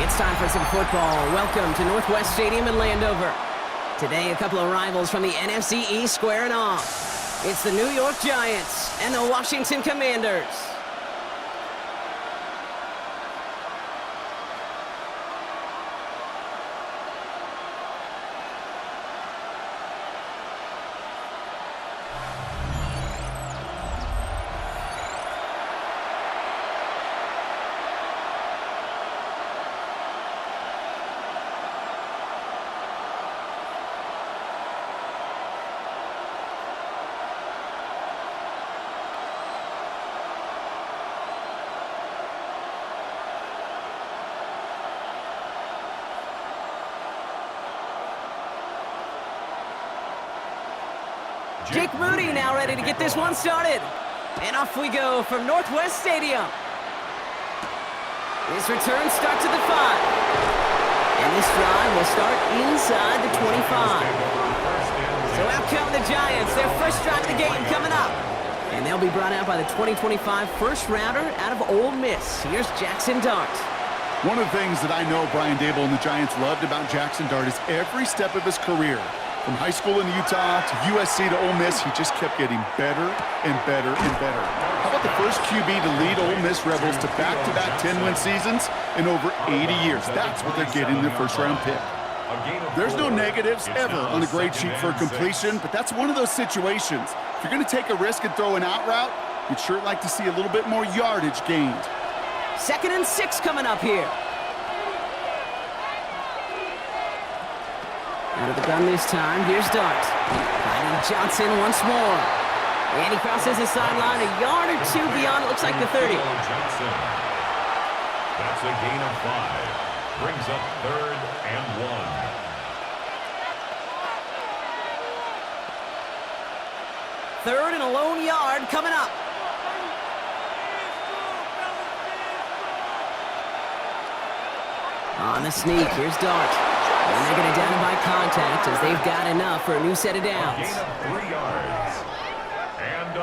It's time for some football. Welcome to Northwest Stadium in Landover. Today, a couple of rivals from the NFC East squaring off. It's the New York Giants and the Washington Commanders. Jake Moody now ready to get this one started. And off we go from Northwest Stadium. This return starts at the 5. And this drive will start inside the 25. So out come the Giants. Their first drive of the game coming up. And they'll be brought out by the 2025 first rounder out of Ole Miss. Here's Jackson Dart. One of the things that I know Brian Dable and the Giants loved about Jackson Dart is every step of his career. From high school in Utah to USC to Ole Miss, he just kept getting better and better and better. How about the first QB to lead Ole Miss Rebels to back-to-back 10-win seasons in over 80 years? That's what they're getting in their first-round pick. There's no negatives ever on a grade sheet for completion, but that's one of those situations. If you're going to take a risk and throw an out route, you'd sure like to see a little bit more yardage gained. 2nd and 6 coming up here. Out of the gun this time, here's Dart. Finding Johnson once more. And he crosses the sideline a yard or two beyond, it looks like the 30. Johnson. That's a gain of 5. Brings up 3rd and 1. 3rd and a lone yard coming up. On the sneak, here's Dart. And they're going to down him by contact as they've got enough for a new set of downs. Gain of 3 yards.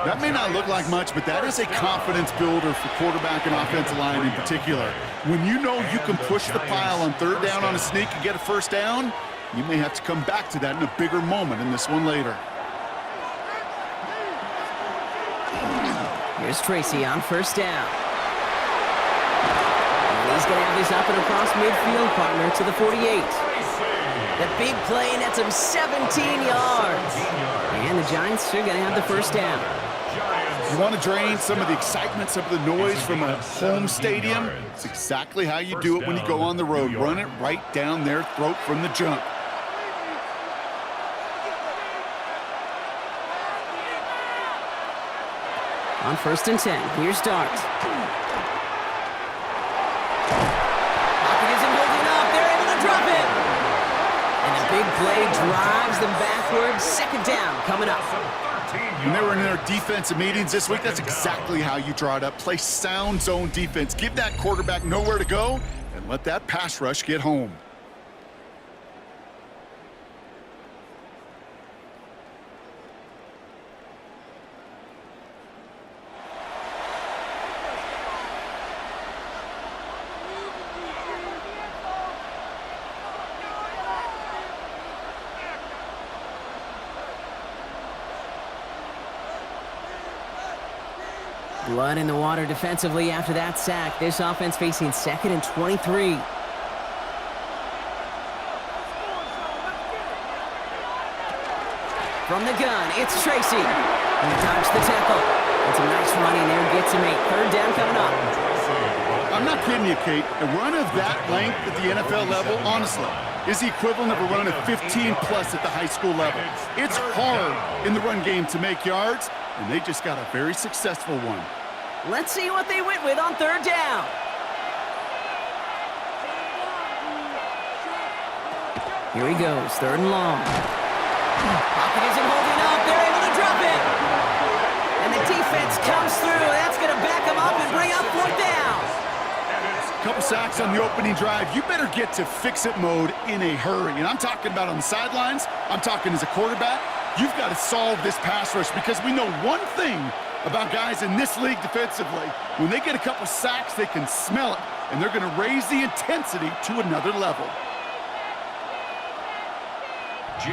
That may not look like much, but that is a confidence builder for quarterback and offensive line in particular. When you know you can push the pile on 3rd down on a sneak and get a first down, you may have to come back to that in a bigger moment in this one later. Here's Tracy on first down. And he's going to have this up and across midfield, partner, to the 48. The big play, and that's him 17 yards. And the Giants are going to have the first down. You want to drain some of the excitement, some of the noise from a home stadium? It's exactly how you do it when you go on the road. Run it right down their throat from the jump. On 1st and 10, here's Dart. Pocket isn't holding up. They're able to drop it. And the big play drives them backwards. 2nd down coming up. When they were in their defensive meetings this week, that's exactly how you draw it up. Play sound zone defense. Give that quarterback nowhere to go and let that pass rush get home. Blood in the water defensively after that sack. This offense facing 2nd and 23. From the gun, it's Tracy. And he dodged the tackle. It's a nice running there, gets him 8. 3rd down coming up. I'm not kidding you, Kate. A run of that length at the NFL level, honestly, is the equivalent of a run of 15-plus at the high school level. It's hard in the run game to make yards, and they just got a very successful one. Let's see what they went with on 3rd down. Here he goes, 3rd and long. Pocket isn't holding up. They're able to drop it. And the defense comes through. That's going to back them up and bring up 4th down. Couple sacks on the opening drive. You better get to fix-it mode in a hurry. And I'm talking about on the sidelines. I'm talking as a quarterback. You've got to solve this pass rush because we know one thing about guys in this league defensively. When they get a couple sacks, they can smell it, and they're going to raise the intensity to another level.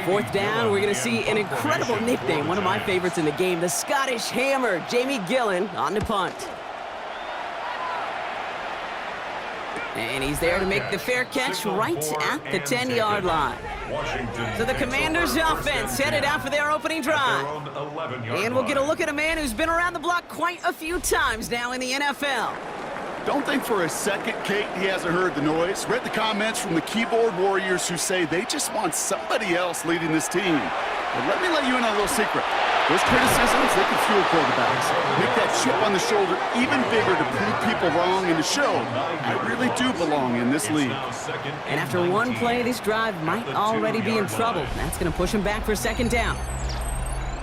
Fourth down, we're going to see an incredible nickname, one of my favorites in the game, the Scottish Hammer, Jamie Gillen on the punt. And he's there to make the fair catch right at the 10-yard line. So the Commanders' offense headed out for their opening drive. And we'll get a look at a man who's been around the block quite a few times now in the NFL. Don't think for a second, Kate, he hasn't heard the noise. Read the comments from the keyboard warriors who say they just want somebody else leading this team. But let me let you in on a little secret. Those criticisms, they can fuel quarterbacks. Make that chip on the shoulder even bigger to prove people wrong and to show I really do belong in this league. And after one play, this drive might already be in trouble. That's going to push him back for second down.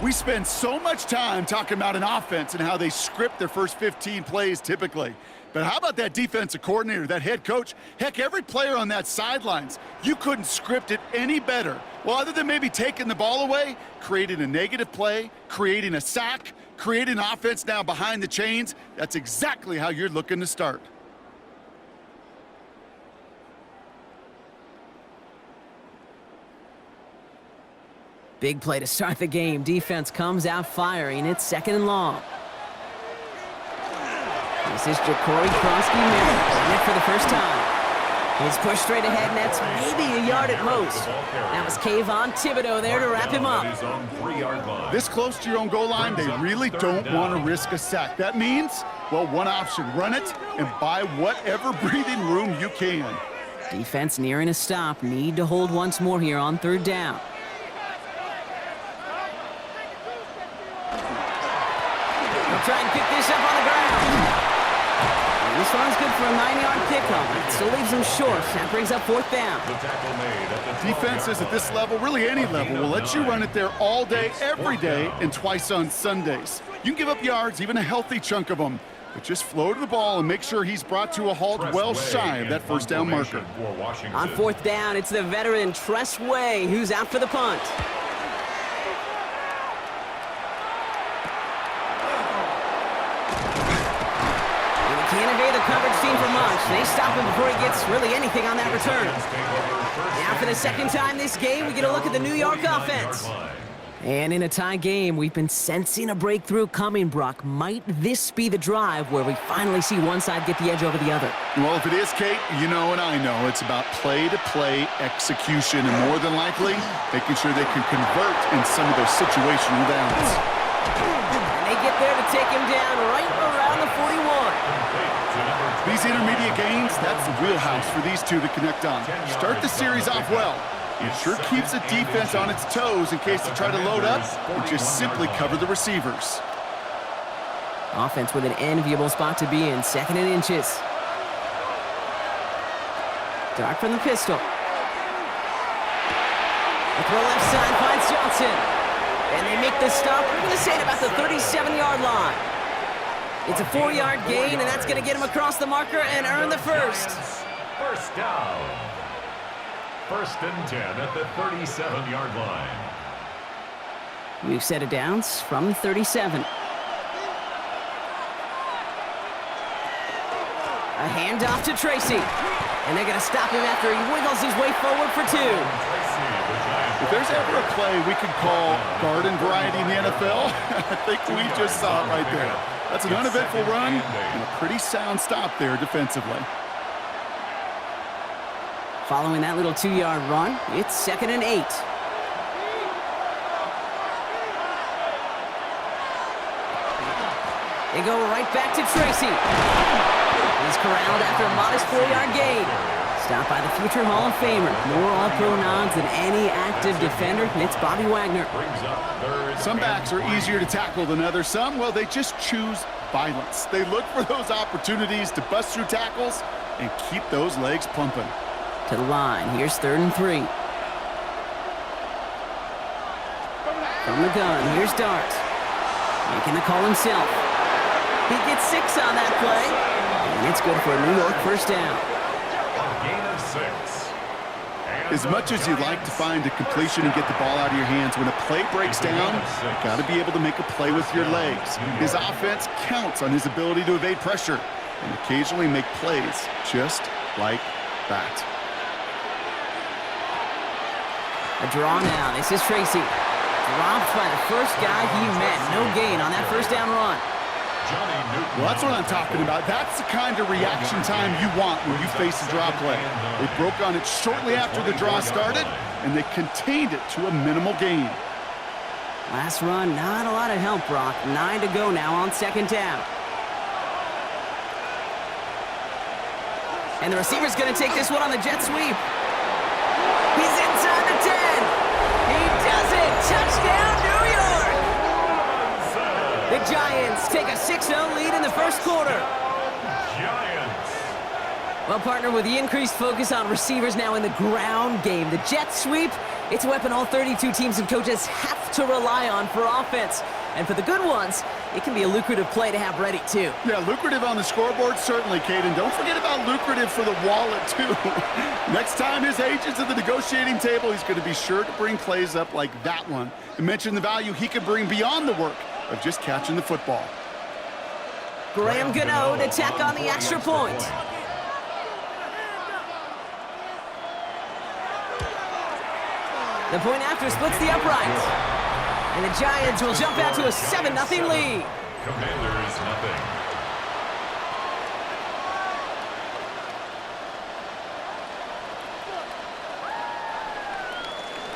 We spend so much time talking about an offense and how they script their first 15 plays typically. But how about that defensive coordinator, that head coach? Heck, every player on that sidelines, you couldn't script it any better. Well, other than maybe taking the ball away, creating a negative play, creating a sack, creating an offense now behind the chains, that's exactly how you're looking to start. Big play to start the game. Defense comes out firing. It's second and long. This is Jacory Kronsky for the first time. He's pushed straight ahead, and that's maybe a yard at most. That was Kayvon Thibodeau there to wrap him up. This close to your own goal line, they really don't want to risk a sack. That means, well, one option, run it and buy whatever breathing room you can. Defense nearing a stop. Need to hold once more here on third down. They'll try and pick this up on the ground. And this one's good for a 9-yard pickup. It still leaves them short. That brings up fourth down. Defenses at this level, really any level, will let you run it there all day, every day, and twice on Sundays. You can give up yards, even a healthy chunk of them, but just flow to the ball and make sure he's brought to a halt well shy of that first down marker. On fourth down, it's the veteran Tress Way who's out for the punt. Can't evade the coverage team for much. They stop him before he gets really anything on that return. Now for the second time this game, we get a look at the New York offense. And in a tie game, we've been sensing a breakthrough coming, Brock. Might this be the drive where we finally see one side get the edge over the other? Well, if it is, Kate, you know and I know it's about play-to-play execution, and more than likely, making sure they can convert in some of those situational downs. And they get there to take him down right around the 41. These intermediate gains, that's the wheelhouse for these two to connect on. Start the series off well. It sure keeps the defense on its toes in case they try to load up and just simply cover the receivers. Offense with an enviable spot to be in, second and inches. Dark from the pistol. The throw left side finds Johnson. And they make the stop, we're going to say at about the 37-yard line. It's a 4-yard gain, and that's going to get him across the marker and earn the first. First down. First and 10 at the 37-yard line. We've set it downs from the 37. A handoff to Tracy. And they're going to stop him after he wiggles his way forward for 2. If there's ever a play we could call garden variety in the NFL, I think we just saw it right there. That's an uneventful run and a pretty sound stop there defensively. Following that little 2-yard run, it's second and 8. They go right back to Tracy. He's corralled after a modest 4-yard gain. Stopped by the future Hall of Famer. More All-Pro nods than any active defender. It's Bobby Wagner. Some backs are easier to tackle than others. Some, well, they just choose violence. They look for those opportunities to bust through tackles and keep those legs pumping. To the line. Here's third and 3. From the gun, here's Dart. Making the call himself. He gets 6 on that play. And it's good for a New York first down. Gain of 6. As much as you'd like to find a completion and get the ball out of your hands, when a play breaks down, you've got to be able to make a play with your legs. His offense counts on his ability to evade pressure. and occasionally make plays just like that. A draw now. This is Tracy. Dropped by the first guy he met. No gain on that first down run. Well, that's what I'm talking about. That's the kind of reaction time you want when you face a draw play. They broke on it shortly after the draw started, and they contained it to a minimal gain. Last run, not a lot of help, Brock. 9 to go now on second down. And the receiver's going to take this one on the jet sweep. He's inside the 10. He does it. Touchdown, New York. The Giants take a 6-0 lead in the first quarter. Giants. Well, partner, with the increased focus on receivers now in the ground game, the jet sweep, it's a weapon all 32 teams and coaches have to rely on for offense. And for the good ones, it can be a lucrative play to have ready, too. Yeah, lucrative on the scoreboard, certainly, Caden. Don't forget about lucrative for the wallet, too. Next time his agent's at the negotiating table, he's going to be sure to bring plays up like that one and mention the value he could bring beyond the work of just catching the football. Graham Gano to tack on the extra point. The point after splits the uprights. And the Giants will jump out to a 7-0 lead. Commanders, nothing.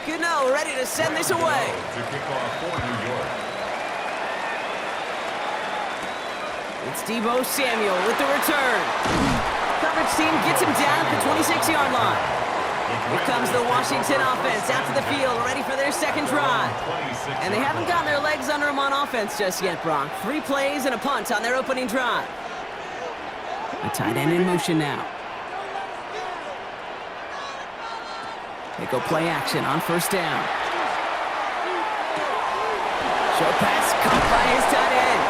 Gano ready to send this away. To kick off for New York. It's Deebo Samuel with the return. Coverage team gets him down at the 26-yard line. Here comes the Washington offense out to the field, ready for their second drive. And they haven't gotten their legs under them on offense just yet, Brock. 3 plays and a punt on their opening drive. The tight end in motion now. They go play action on first down. Short pass caught by his tight end.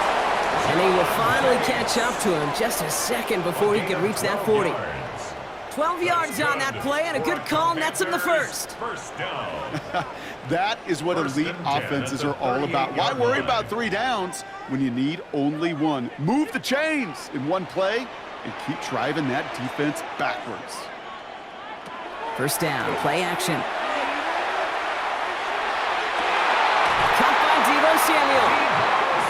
And he will finally catch up to him just a second before he can reach that 40. 12 yards on that play, and a good call nets him the first. First down. That is what elite offenses are all about. Why worry about 3 downs when you need only 1? Move the chains in one play and keep driving that defense backwards. First down, play action. Caught by Deebo Samuel.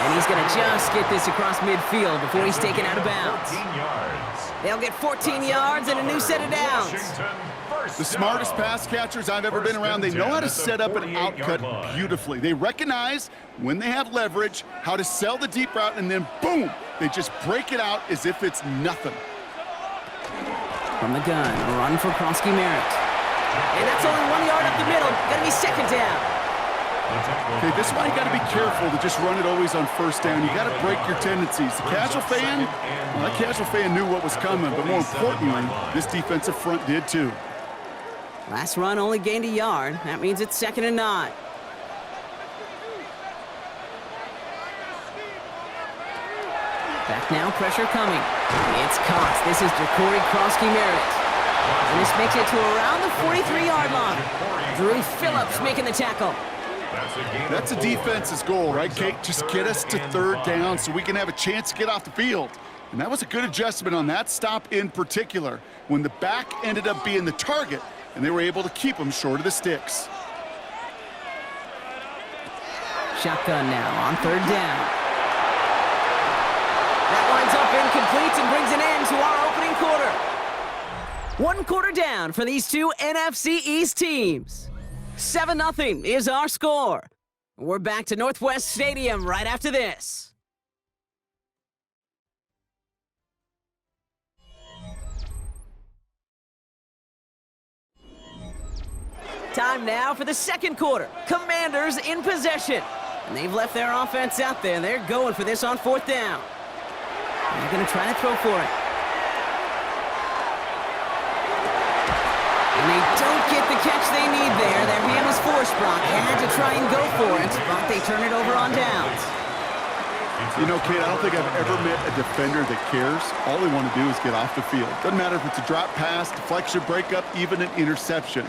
And he's going to just get this across midfield before he's taken out of bounds. 14 yards. They'll get 14 yards and a new set of downs. The smartest pass catchers I've ever been around, they know how to set up an outcut beautifully. They recognize when they have leverage, how to sell the deep route, and then boom, they just break it out as if it's nothing. From the gun, a run for Krosky Merritt. And that's only 1 yard up the middle. Gonna be second down. Okay, this is why you got to be careful to just run it always on first down. You got to break your tendencies. The casual fan, well, that casual fan knew what was coming, but more importantly, this defensive front did too. Last run only gained a yard. That means it's 2nd and 9. Back now, pressure coming. It's caught. This is Jacory Krosky Merritt. And this makes it to around the 43-yard line. Drew Phillips making the tackle. That's a defense's goal, right, Kate? Just get us to 3rd down so we can have a chance to get off the field. And that was a good adjustment on that stop in particular, when the back ended up being the target, and they were able to keep him short of the sticks. Shotgun now on 3rd down. That lines up incomplete and brings an end to our opening quarter. 1 quarter down for these two NFC East teams. 7-0 is our score. We're back to Northwest Stadium right after this. Time now for the second quarter. Commanders in possession. And they've left their offense out there. They're going for this on 4th down. They're going to try to throw for it. And they don't get the catch they need there. Their hand was forced, Brock. Had to try and go for it, but they turn it over on downs. You know, Kate, I don't think I've ever met a defender that cares. All they want to do is get off the field. Doesn't matter if it's a drop pass, deflection, breakup, even an interception.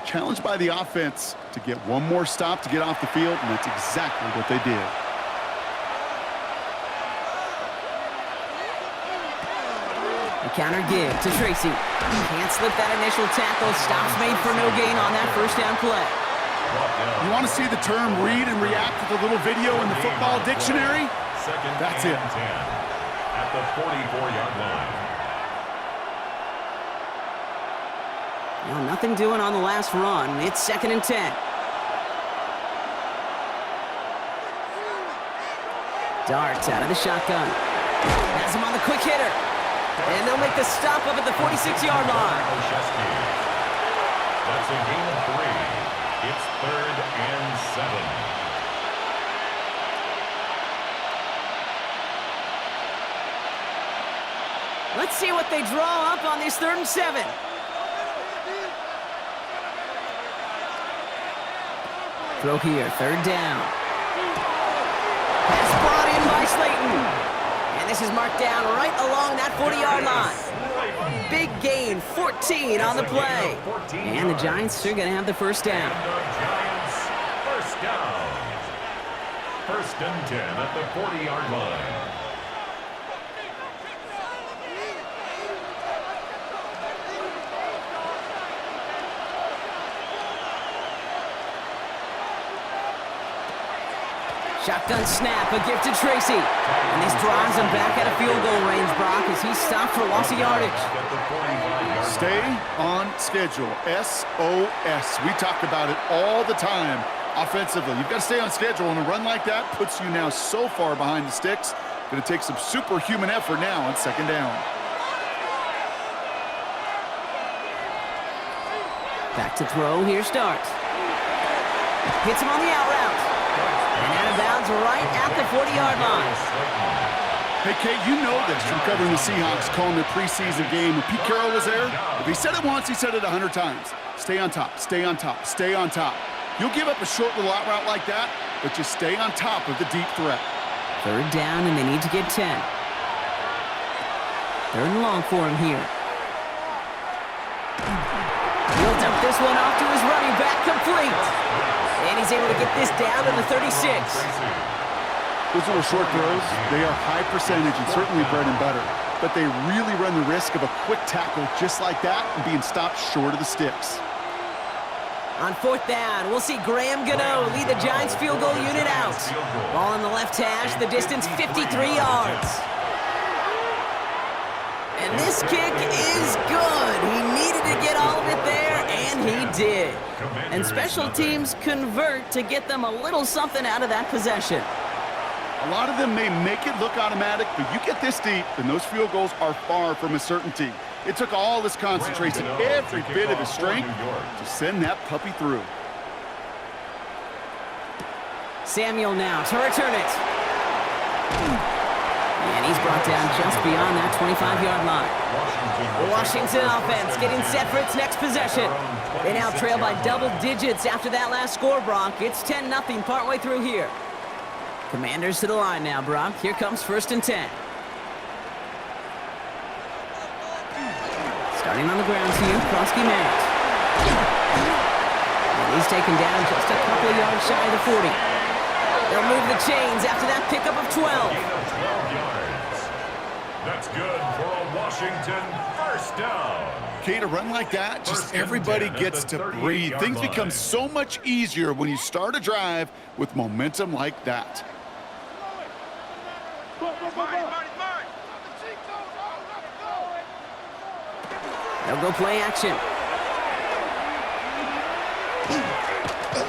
Challenged by the offense to get one more stop to get off the field, and that's exactly what they did. counter give to Tracy. Can't slip that initial tackle. Stops made for no gain on that first down play. You want to see the term read and react with a little video in the football dictionary? That's it. 10 at the 44-yard line. Well, nothing doing on the last run. It's 2nd and 10. Darts out of the shotgun. Has him on the quick hitter. And they'll make the stop up at the 46-yard line. That's a gain of 3. It's 3rd and 7. Let's see what they draw up on this 3rd and 7. Throw here, 3rd down. Pass brought in by Slayton. And this is marked down right along that 40-yard line. Big gain, 14 on the play. And the Giants are going to have the first down. And the Giants, first down. 1st and 10 at the 40-yard line. Shotgun snap, a gift to Tracy. And this drives him back out of field goal range, Brock, as he stopped for loss of yardage. Stay on schedule. SOS. We talk about it all the time offensively. You've got to stay on schedule, and a run like that puts you now so far behind the sticks. Going to take some superhuman effort now on 2nd down. Back to throw, here starts. Hits him on the out route. And out of bounds right at the 40-yard line. Hey, Kate, you know this from covering the Seahawks, calling their preseason game. When Pete Carroll was there, if he said it once, he said it 100 times. Stay on top, stay on top, stay on top. You'll give up a short little out route like that, but just stay on top of the deep threat. 3rd down, and they need to get 10. 3rd and long for him here. He'll dump this one off to his running back, complete. And he's able to get this down to the 36. Those little short throws, they are high percentage and certainly bread and butter. But they really run the risk of a quick tackle just like that and being stopped short of the sticks. On 4th down, we'll see Graham Gano lead the Giants field goal unit out. Ball in the left hash, the distance 53 yards. And this kick is good. He needed to get all of it there, and he did. And special teams convert to get them a little something out of that possession. A lot of them may make it look automatic, but you get this deep, and those field goals are far from a certainty. It took all his concentration, every bit of his strength, to send that puppy through. Samuel now to return it. And he's brought down just beyond that 25-yard line. The Washington offense getting set for its next possession. They now trail by double digits after that last score, Brock. It's 10-0 partway through here. Commanders to the line now, Brock. Here comes 1st and 10. Starting on the ground here, Krosky Matt. And he's taken down just a couple of yards shy of the 40. They'll move the chains after that pickup of 12. That's good for a Washington first down. Kate, a run like that, just everybody gets to breathe. Things become so much easier when you start a drive with momentum like that. They'll go play action.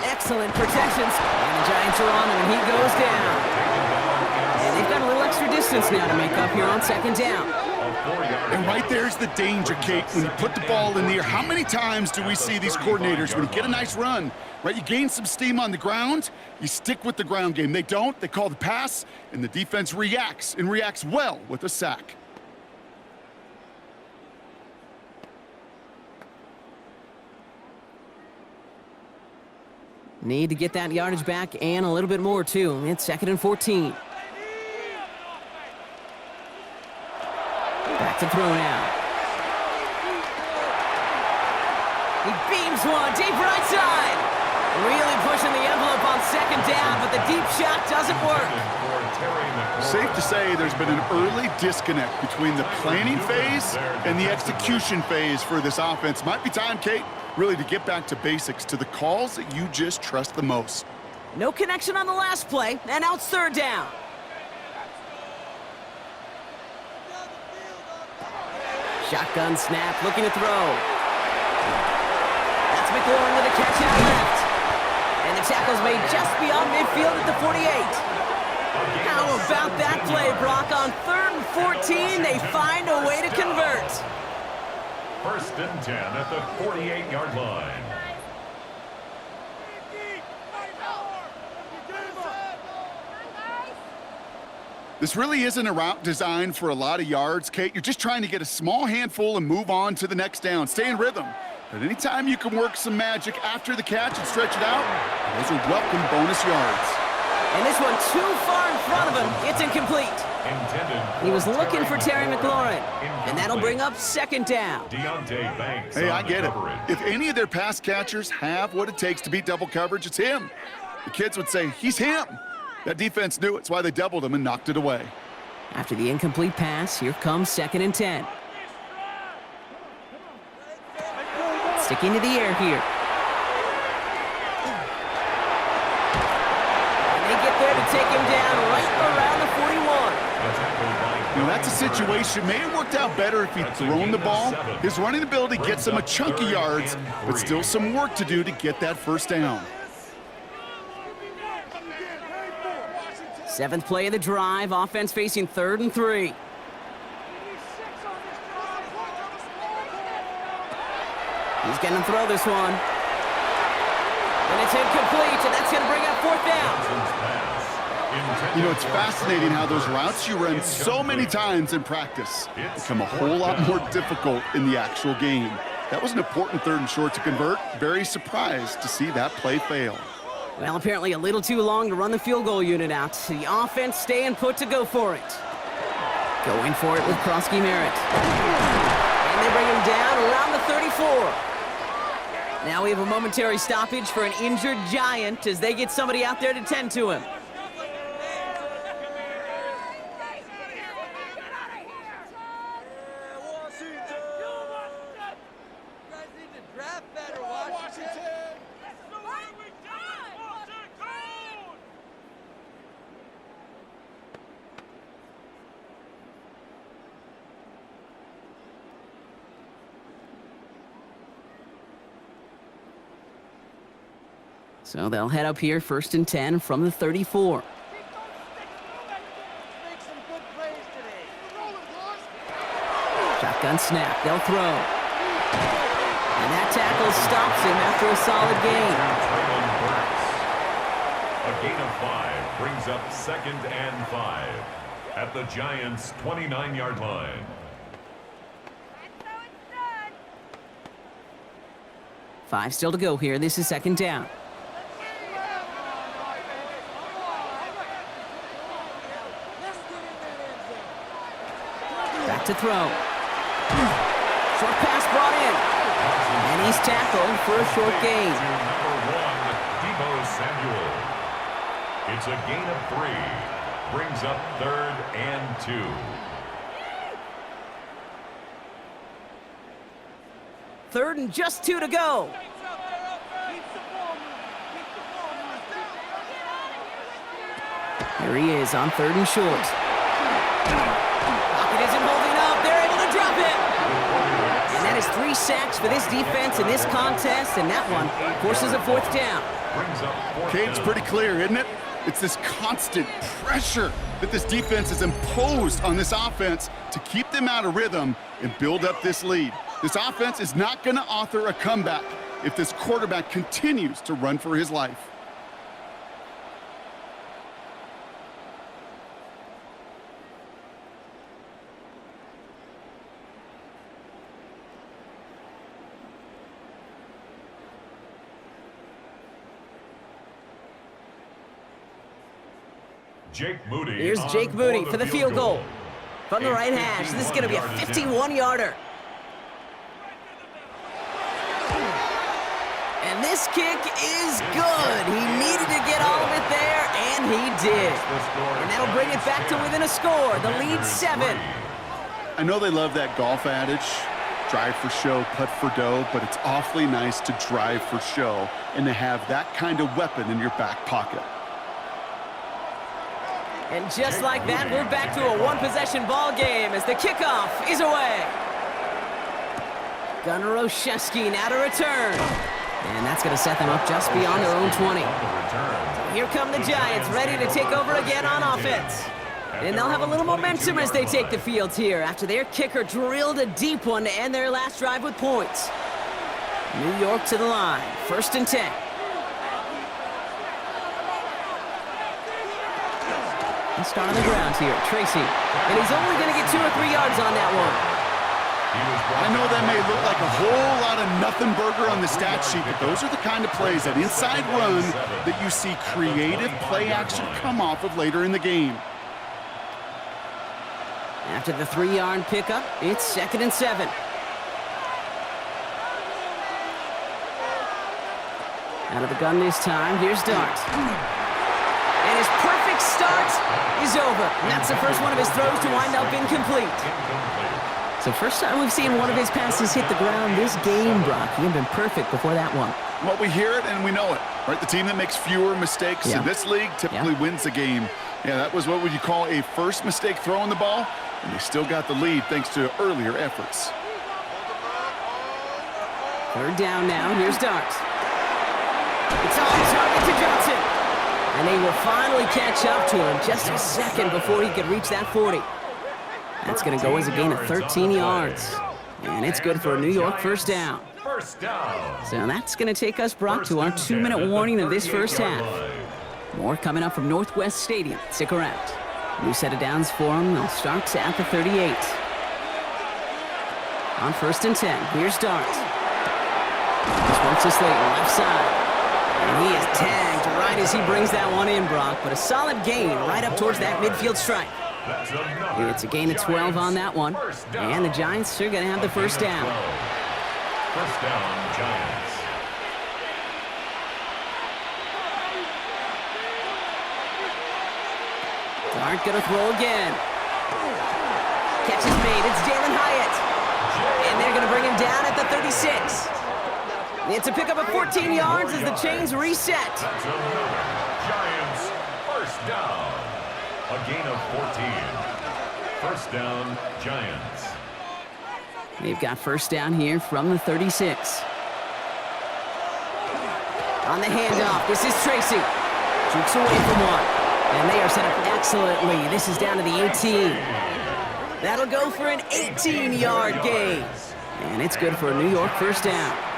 Excellent protections. And the Giants are on him, and he goes down. And they've got a little extra distance now to make up here on 2nd down. And right there's the danger, Kate, when you put the ball in the air. How many times do we see these coordinators, when you get a nice run, right, you gain some steam on the ground, you stick with the ground game. They don't, they call the pass, and the defense reacts, and reacts well with a sack. Need to get that yardage back and a little bit more, too. It's 2nd and 14. Back to throw now. He beams one deep right side. Really pushing the envelope on second down, but the deep shot doesn't work. Safe to say there's been an early disconnect between the planning phase and the execution phase for this offense. Might be time, Kate, really to get back to basics, to the calls that you just trust the most. No connection on the last play, and now it's third down. Shotgun snap, looking to throw. That's McLaurin with a catch out left. And the tackle's made just beyond midfield at the 48. How about that play, Brock? On 3rd and 14, they find a way to convert. 1st and 10 at the 48-yard line. This really isn't a route designed for a lot of yards, Kate. You're just trying to get a small handful and move on to the next down. Stay in rhythm. But anytime you can work some magic after the catch and stretch it out, those are welcome bonus yards. And this one too far in front of him. It's incomplete. He was looking for Terry McLaurin. And that'll bring up 2nd down. Hey, I get it. If any of their pass catchers have what it takes to beat double coverage, it's him. The kids would say, he's him. That defense knew it's why they doubled him and knocked it away. After the incomplete pass, here comes 2nd and 10. Sticking to the air here. And they get there to take him down right around the 41. You know, that's a situation. May have worked out better if he'd thrown the ball. His running ability gets him a chunk of yards, but still some work to do to get that 1st down. 7th play of the drive, offense facing 3rd and 3. He's going to throw this one. And it's incomplete, and that's going to bring up 4th down. You know, it's fascinating how those routes you run so many times in practice become a whole lot more difficult in the actual game. That was an important 3rd and short to convert. Very surprised to see that play fail. Well, apparently a little too long to run the field goal unit out. The offense staying put to go for it. Going for it with Krosky Merritt. And they bring him down around the 34. Now we have a momentary stoppage for an injured Giant as they get somebody out there to tend to him. So they'll head up here, 1st and 10 from the 34. Shotgun snap, they'll throw. And that tackle stops him after a solid gain. A gain of 5 brings up 2nd and 5 at the Giants' 29-yard line. 5 still to go here. This is 2nd down. Back to throw. Short pass brought in. And he's tackled for a short gain. It's a gain of 3. Brings up 3rd and 2. 3rd and just 2 to go. Here he is on 3rd and short. Pocket isn't holding up. They're able to drop it. And that is 3 sacks for this defense in this contest, and that one forces a 4th down. Kate, it's pretty clear, isn't it? It's this constant pressure that this defense has imposed on this offense to keep them out of rhythm and build up this lead. This offense is not going to author a comeback if this quarterback continues to run for his life. Here's Jake Moody for the field goal. From the right hash, this is going to be a 51-yarder. And this kick is good. He needed to get all of it there, and he did. And that'll bring it back to within a score. The lead 7. I know they love that golf adage, drive for show, putt for dough, but it's awfully nice to drive for show and to have that kind of weapon in your back pocket. And just like that, we're back to a one-possession ball game as the kickoff is away. Gunnar Olszewski now to return. And that's going to set them up just beyond their own 20. So here come the Giants, ready to take over again on offense. And they'll have a little momentum as they take the field here after their kicker drilled a deep one to end their last drive with points. New York to the line, 1st and 10. And start on the ground here, Tracy. And he's only going to get 2 or 3 yards on that one. I know that may look like a whole lot of nothing burger on the stat sheet, but those are the kind of plays, that inside run, that you see creative play action come off of later in the game. After the 3-yard pickup, it's 2nd and 7. Out of the gun this time, here's Dart. And his perfect start is over. And that's the first one of his throws to wind up incomplete. So first time we've seen one of his passes hit the ground this game, Brock. He had been perfect before that one. Well, we hear it and we know it, right? The team that makes fewer mistakes in this league typically wins the game. Yeah, that was what would you call a first mistake throwing the ball, and they still got the lead thanks to earlier efforts. 3rd down now. Here's Dart. It's on target to Johnson. And they will finally catch up to him just a second before he could reach that 40. That's going to go as a gain of 13 yards. And it's good for a New York 1st down. So that's going to take us, Brock, to our 2-minute warning of this first half. More coming up from Northwest Stadium. Stick around. New set of downs for them. They'll start at the 38. On 1st and 10, here's Dart. This one's to Slayton, left side. And he is tagged right as he brings that one in, Brock. But a solid gain right up towards that midfield stripe. It's a gain of 12 on that one. And the Giants are going to have the 1st down. 1st down, Giants. Dart going to throw again. Catch is made. It's Jalen Hyatt. And they're going to bring him down at the 36. It's a pickup of 14 yards as the chains reset. That's another Giants 1st down. A gain of 14. 1st down, Giants. They've got 1st down here from the 36. On the handoff, this is Tracy. Jukes away from one. And they are set up excellently. This is down to the 18. That'll go for an 18-yard gain. And it's good for a New York 1st down.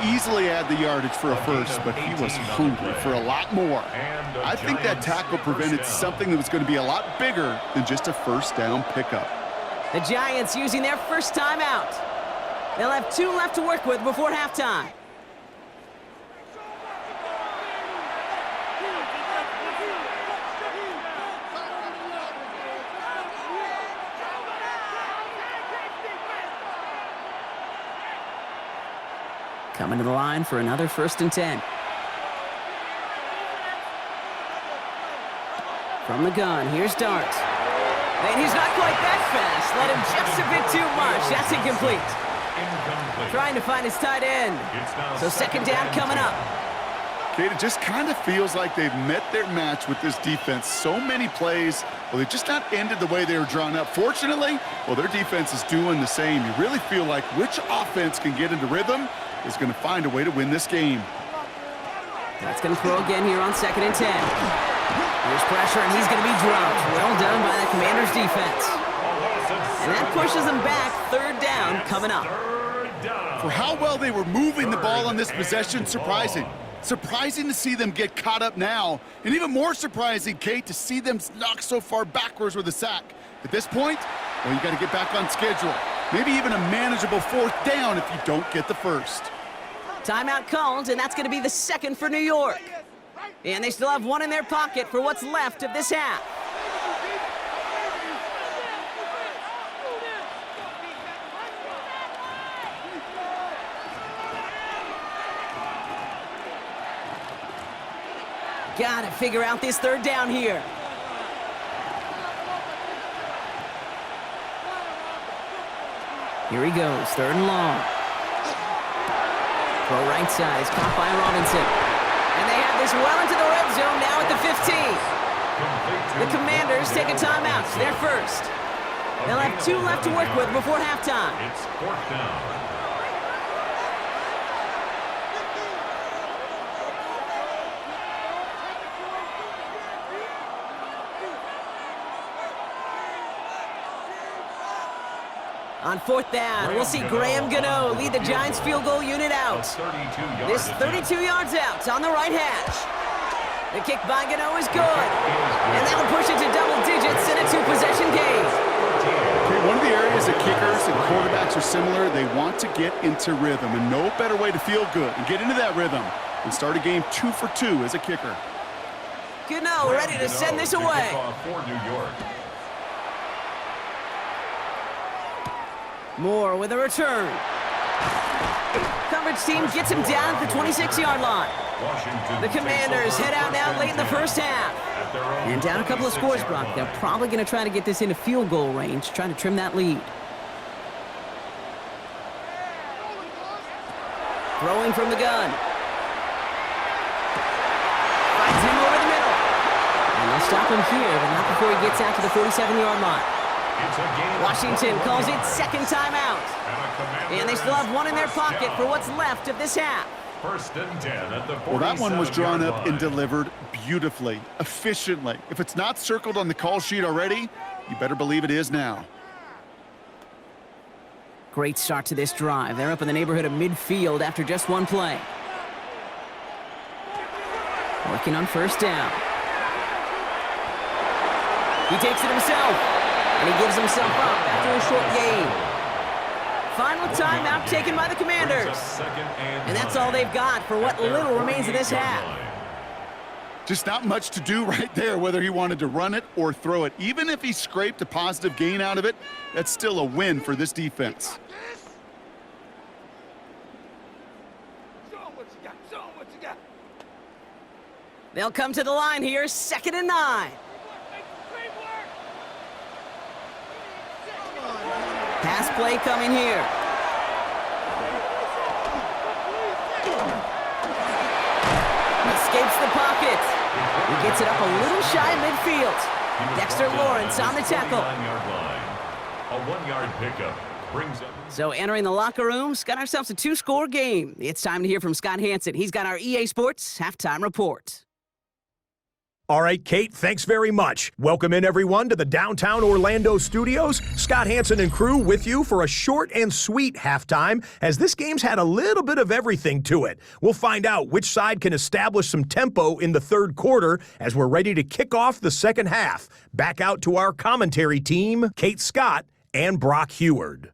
He easily had the yardage for a first, but he was hungry for a lot more. I think that tackle prevented something that was going to be a lot bigger than just a 1st down pickup. The Giants using their 1st timeout. They'll have 2 left to work with before halftime. Coming to the line for another 1st and 10. From the gun, here's Dart. And he's not quite that fast. Let him just a bit too much. That's incomplete. Trying to find his tight end. So 2nd down coming up. Kate, it just kind of feels like they've met their match with this defense. So many plays, well, they've just not ended the way they were drawn up. Fortunately, well, their defense is doing the same. You really feel like which offense can get into rhythm is going to find a way to win this game. That's going to throw again here on 2nd and 10. Here's pressure, and he's going to be dropped. Well done by the Commanders' defense. And that pushes them back. 3rd down coming up. For how well they were moving the ball on this possession, surprising. Surprising to see them get caught up now. And even more surprising, Kate, to see them knocked so far backwards with a sack. At this point, well, you got to get back on schedule. Maybe even a manageable 4th down if you don't get the 1st. Timeout called, and that's going to be the 2nd for New York. And they still have 1 in their pocket for what's left of this half. Gotta figure out this third down here. Here he goes, 3rd and long. Throw right side is caught by Robinson. And they have this well into the red zone now at the 15. The Commanders take a timeout. They're first. They'll have 2 left to work with before halftime. It's 4th down. On 4th down, we'll see Graham Gano lead the Giants field goal unit out. This 32 yards out on the right hash. The kick by Gano is good. And that'll push it to double digits in a 2-possession game. Okay, one of the areas that kickers and quarterbacks are similar, they want to get into rhythm. And no better way to feel good and get into that rhythm and start a game 2 for 2 as a kicker. Gano ready to send this away. For New York. Moore with a return. Coverage team gets him down at the 26-yard line. The Commanders head out now late in the first half. And down a couple of scores, Brock. They're probably going to try to get this into field goal range, trying to trim that lead. Throwing from the gun. Finds him over the middle. And they'll stop him here, but not before he gets out to the 47-yard line. Washington calls it 2nd timeout. And they still have 1 in their pocket for what's left of this half. 1st and 10 at the 47-yard line. Well, that one was drawn up and delivered beautifully, efficiently. If it's not circled on the call sheet already, you better believe it is now. Great start to this drive. They're up in the neighborhood of midfield after just 1 play. Working on 1st down. He takes it himself. And he gives himself up after a short gain. Final timeout taken by the Commanders. And that's all they've got for what little remains of this half. Just not much to do right there, whether he wanted to run it or throw it. Even if he scraped a positive gain out of it, that's still a win for this defense. They'll come to the line here, 2nd and 9. Pass play coming here. Escapes the pocket. He gets it up a little shy midfield. Dexter Lawrence on the tackle. A 1-yard pickup brings up. So entering the locker room, got ourselves a 2-score game. It's time to hear from Scott Hansen. He's got our EA Sports halftime report. All right, Kate, thanks very much. Welcome in, everyone, to the downtown Orlando studios. Scott Hansen and crew with you for a short and sweet halftime, as this game's had a little bit of everything to it. We'll find out which side can establish some tempo in the 3rd quarter as we're ready to kick off the 2nd half. Back out to our commentary team, Kate Scott and Brock Heward.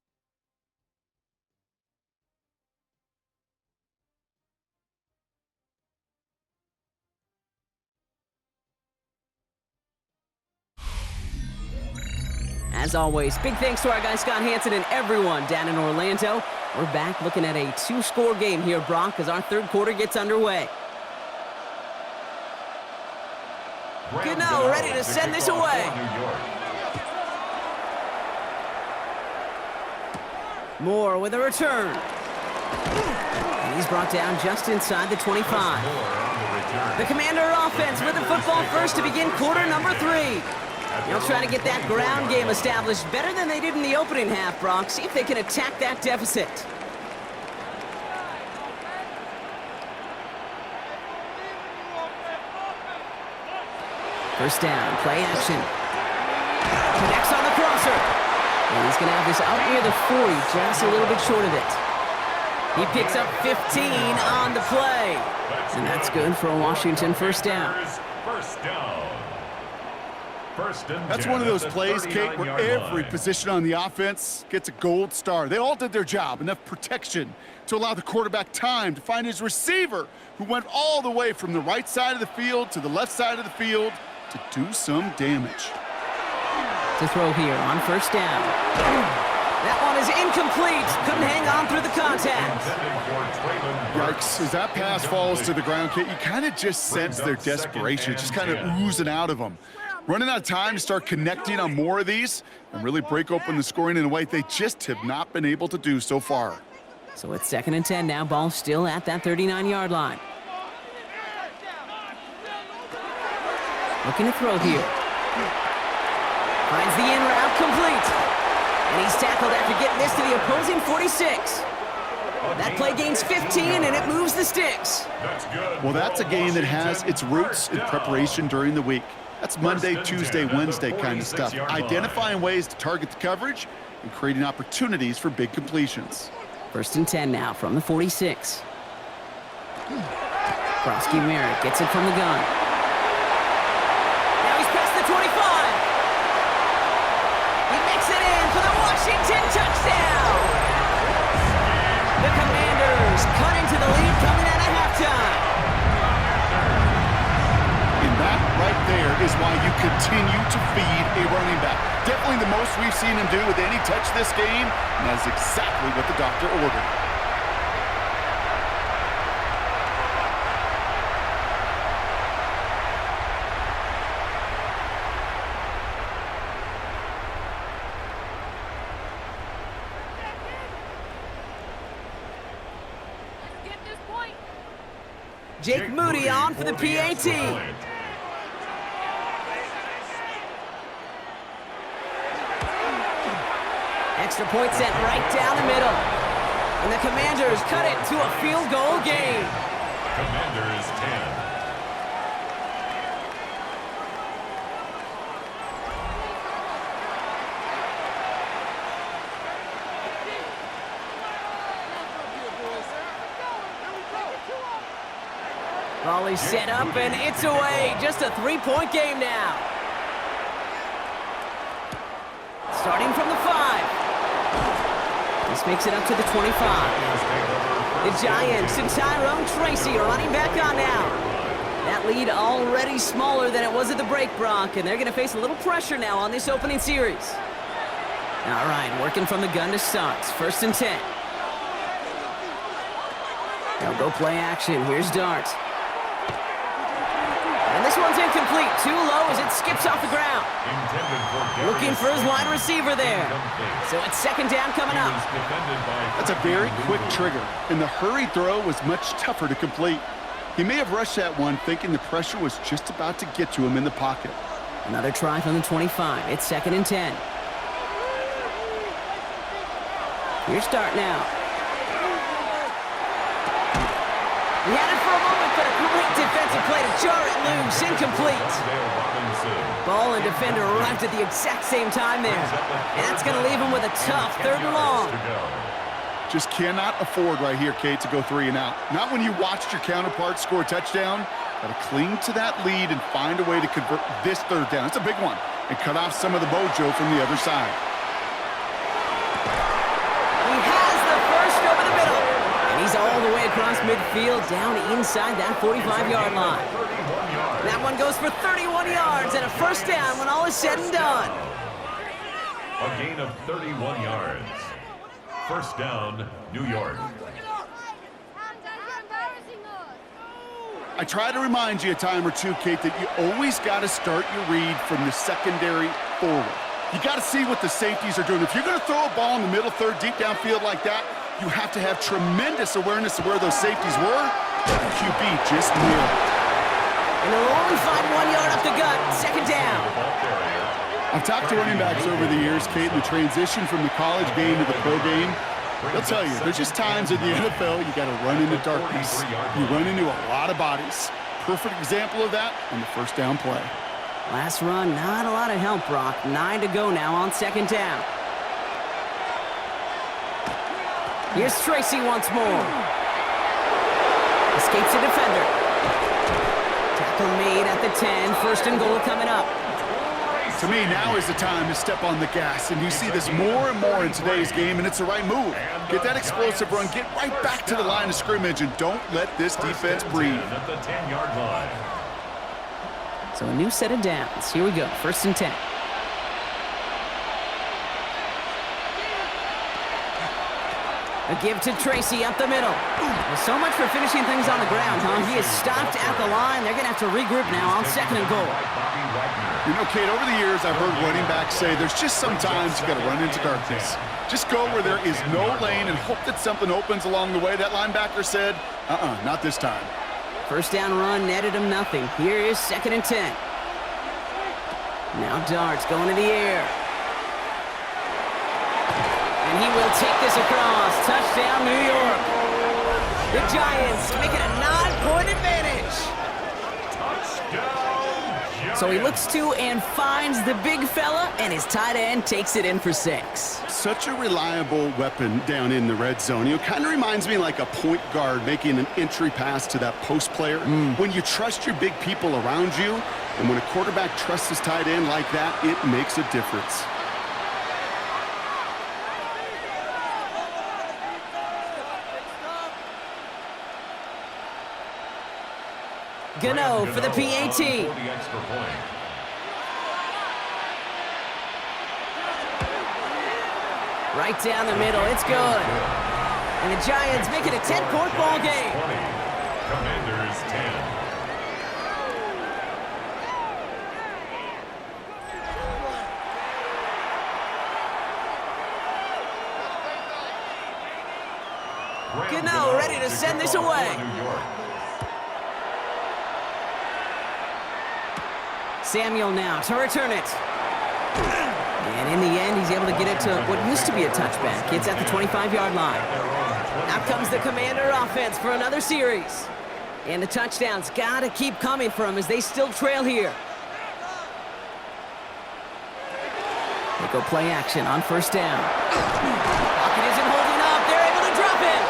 As always, big thanks to our guy Scott Hansen and everyone down in Orlando. We're back looking at a 2-score game here, Brock, as our 3rd quarter gets underway. Gano ready to send this away. Moore with a return. And he's brought down just inside the 25. The Commander offense with the football first to begin quarter number 3. They'll try to get that ground game established better than they did in the opening half, Brock. See if they can attack that deficit. First down, play action. Connects on the crosser. And he's going to have this out near the 40, just a little bit short of it. He picks up 15 on the play. And that's good for a Washington first down. First down. That's one of those plays, Kate, where every position on the offense gets a gold star. They all did their job, enough protection to allow the quarterback time to find his receiver, who went all the way from the right side of the field to the left side of the field to do some damage. To throw here on first down. That one is incomplete. Couldn't hang on through the contact. looks as that pass falls to the ground, Kate, you kind of just sense their desperation, just kind of oozing out of them. Running out of time to start connecting on more of these and really break open the scoring in a way they just have not been able to do so far. So it's 2nd and 10 now. Ball still at that 39-yard line. Looking to throw here. Finds the in route complete. And he's tackled after getting this to the opposing 46. That play gains 15, and it moves the sticks. Well, that's a game that has its roots in preparation during the week. That's Monday, Tuesday, Wednesday kind of stuff. Identifying ways to target the coverage and creating opportunities for big completions. 1st and 10 now from the 46. Krosky Merritt gets it from the gun. Now he's past the 25. He makes it in for the Washington touchdown. The Commanders cut into the lead coming out of halftime. And that right there is why you continue to feed a running back. Definitely the most we've seen him do with any touch this game, and that's exactly what the doctor ordered. Jake Moody on for the PAT. Extra point set right down the middle. And the Commanders cut it to a field goal game. Commanders 10. Volley set up, and it's away. Just a 3-point game now. Starting from the 5. This makes it up to the 25. The Giants and Tyrone Tracy are running back on now. That lead already smaller than it was at the break, Brock, and they're going to face a little pressure now on this opening series. All right, working from the gun to start. 1st and 10. They'll go play action. Here's Dart. And this one's incomplete. Too low as it skips off the ground. Looking for his wide receiver there. So it's 2nd down coming up. That's a very quick trigger, and the hurried throw was much tougher to complete. He may have rushed that one thinking the pressure was just about to get to him in the pocket. Another try from the 25. It's 2nd and 10. Here's Dart now. He had it for a moment, but a great defensive play to jar it loose. Incomplete. Ball and defender arrived at the exact same time there. And that's going to leave him with a tough 3rd and long. Just cannot afford right here, Kate, to go 3 and out. Not when you watched your counterpart score a touchdown. Got to cling to that lead and find a way to convert this 3rd down. It's a big one. And cut off some of the mojo from the other side. He has the first over the middle. And he's all the way across midfield, down inside that 45-yard line. That one goes for 31 yards and a 1st down when all is said and done. A gain of 31 yards. 1st down, New York. I try to remind you a time or two, Kate, that you always got to start your read from the secondary forward. You got to see what the safeties are doing. If you're going to throw a ball in the middle third, deep downfield like that, you have to have tremendous awareness of where those safeties were. The QB just nailed it. And they'll only find 1 yard up the gut. 2nd down. I've talked to running backs over the years, Kate, the transition from the college game to the pro game. They'll tell you, there's just times in the NFL you got to run into darkness. You run into a lot of bodies. Perfect example of that on the 1st down play. Last run, not a lot of help, Brock. 9 to go now on 2nd down. Here's Tracy once more. Escapes a defender. Tackle made at the 10. 1st and goal coming up. To me, now is the time to step on the gas, and you see this more and more in today's game, and it's the right move. Get that explosive run, get right back to the line of scrimmage, and don't let this defense breathe. At the 10-yard line. So a new set of downs. Here we go, 1st and 10. A give to Tracy up the middle. Well, so much for finishing things on the ground, huh? He is stopped at the line. They're going to have to regroup now on 2nd and goal. You know, Kate, over the years, I've heard running backs say there's just sometimes you got to run into darkness. Just go where there is no lane and hope that something opens along the way. That linebacker said, not this time. First down run netted him nothing. Here is 2nd and 10. Now Darts going to the air. And he will take this across. Touchdown, New York. The Giants make it a 9-point advantage. Touchdown, So he looks to and finds the big fella, and his tight end takes it in for 6. Such a reliable weapon down in the red zone. You know, kind of reminds me like a point guard making an entry pass to that post player. When you trust your big people around you, and when a quarterback trusts his tight end like that, it makes a difference. Gano for the PAT. Right down the middle, it's good. And the Giants make it a 10-point ball game. 20. Commanders 10. Gano ready to send this away. Samuel now to return it. And in the end, he's able to get it to what used to be a touchback. It's at the 25-yard line. Out comes the Commander offense for another series. And the touchdowns got to keep coming for them as they still trail here. They go play action on 1st down. Pocket isn't holding up. They're able to drop it.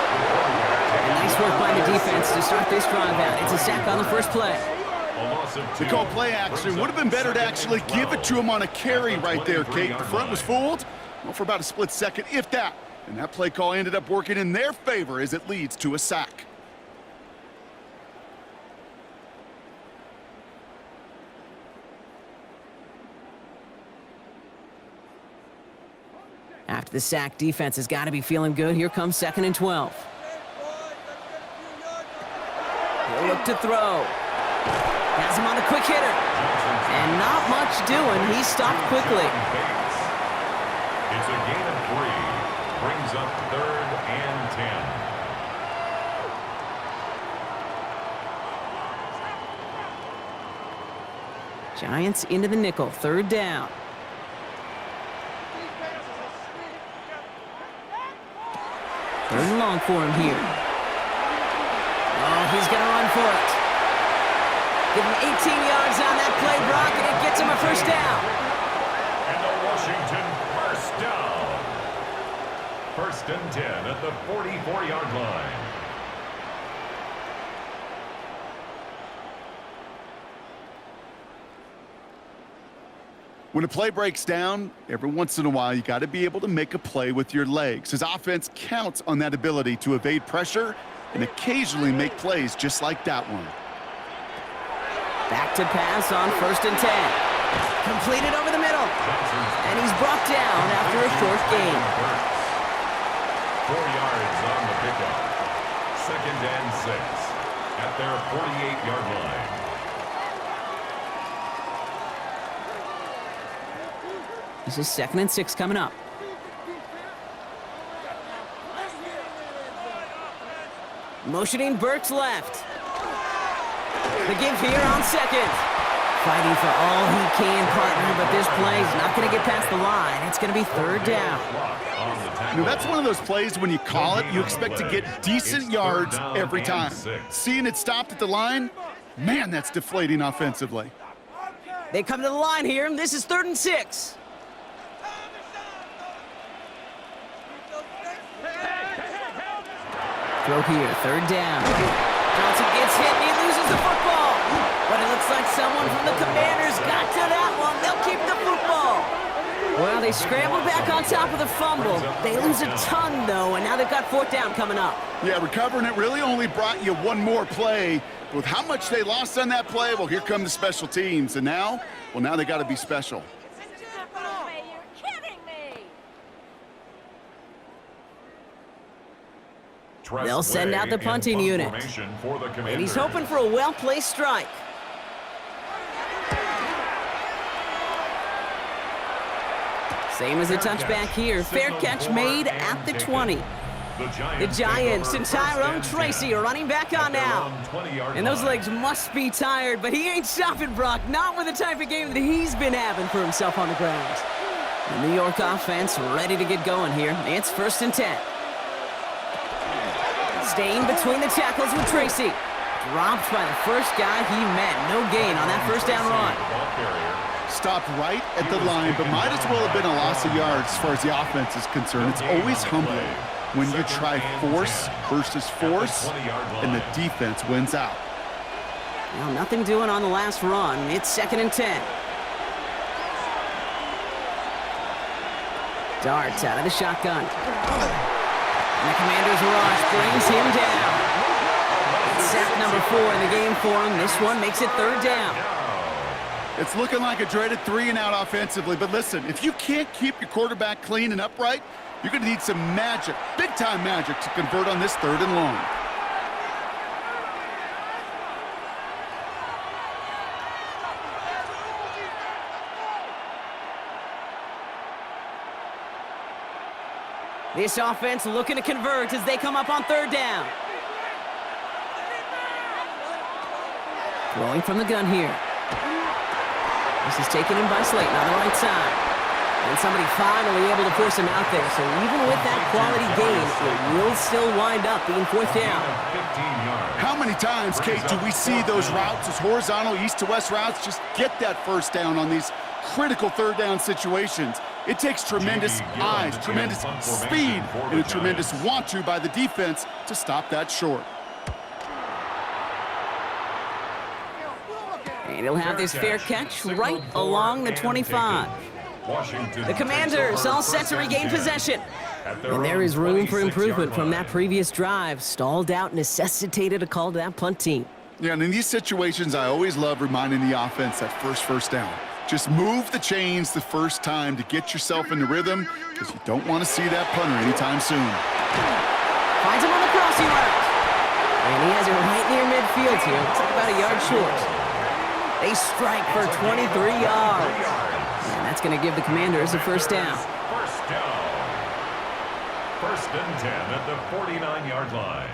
And nice work by the defense to start this drive out. It's a sack on the first play. They call play action. Would have been better to actually give it to him on a carry right there, Kate. The front was fooled, well, for about a split second, if that. And that play call ended up working in their favor as it leads to a sack. After the sack, defense has got to be feeling good. Here comes 2nd and 12. He'll look to throw. Has him on a quick hitter. And not much doing. He stopped quickly. It's a gain of 3. Brings up 3rd and 10. Giants into the nickel. 3rd down. 3rd and long for him here. Oh, he's going to run for it. Give him 18 yards on that play, Brock, and it gets him a 1st down. And the Washington 1st down. 1st and 10 at the 44-yard line. When a play breaks down, every once in a while, you got to be able to make a play with your legs. His offense counts on that ability to evade pressure and occasionally make plays just like that one. Back to pass on 1st and 10. Completed over the middle. And he's brought down after a short gain. 4 yards on the pickup. 2nd and 6 at their 48-yard line. This is 2nd and 6 coming up. Motioning Burks left. The give here on 2nd. Fighting for all he can, partner, but this play is not going to get past the line. It's going to be 3rd down. You know, that's one of those plays when you call it, you expect to get decent yards every time. Seeing it stopped at the line, man, that's deflating offensively. They come to the line here, and this is 3rd and 6. Throw here, 3rd down. Johnson gets hit, and he loses the football. But it looks like someone from the Commanders got to that one. They'll keep the football. Well, they scrambled back on top of the fumble. They lose a ton, though, and now they've got 4th down coming up. Yeah, recovering it really only brought you one more play. With how much they lost on that play, well, here come the special teams. And now, well, now they got to be special. They'll send out the punting unit. And he's hoping for a well-placed strike. Same as a touchback here. Fair catch made at the 20. The Giants and Tyrone Tracy are running back on now. And those legs must be tired, but he ain't stopping, Brock. Not with the type of game that he's been having for himself on the ground. The New York offense ready to get going here. It's 1st and 10. Staying between the tackles with Tracy. Dropped by the first guy he met. No gain on that first down run. Stopped right at the line, but might as well have been a loss of yards as far as the offense is concerned. It's always humbling when you try force versus force, and the defense wins out. Well, nothing doing on the last run. It's 2nd and 10. Darts out of the shotgun. And the Commanders' rush brings him down. It's sack number 4 in the game for him. This one makes it 3rd down. It's looking like a dreaded 3-and-out offensively, but listen, if you can't keep your quarterback clean and upright, you're going to need some magic, big-time magic, to convert on this 3rd and long. This offense looking to convert as they come up on 3rd down. Throwing from the gun here. This is taken in by Slayton on the right side. And somebody finally able to force him out there. So even with that quality gain, it will still wind up being 4th down. How many times, Kate, do we see those routes, those horizontal east-to-west routes, just get that first down on these critical 3rd down situations? It takes tremendous eyes, tremendous speed, and a tremendous want-to by the defense to stop that short. And he'll have this fair catch right along the 25. The Commanders all set to regain possession. And there is room for improvement from that previous drive. Stalled out, necessitated a call to that punt team. Yeah, and in these situations, I always love reminding the offense that first down. Just move the chains the first time to get yourself in the rhythm, because you don't want to see that punter anytime soon. Finds him on the crossing route. And he has it right near midfield here. It's like about a yard short. They strike for 23 yards. And that's going to give the Commanders a 1st down. 1st down. 1st and 10 at the 49-yard line.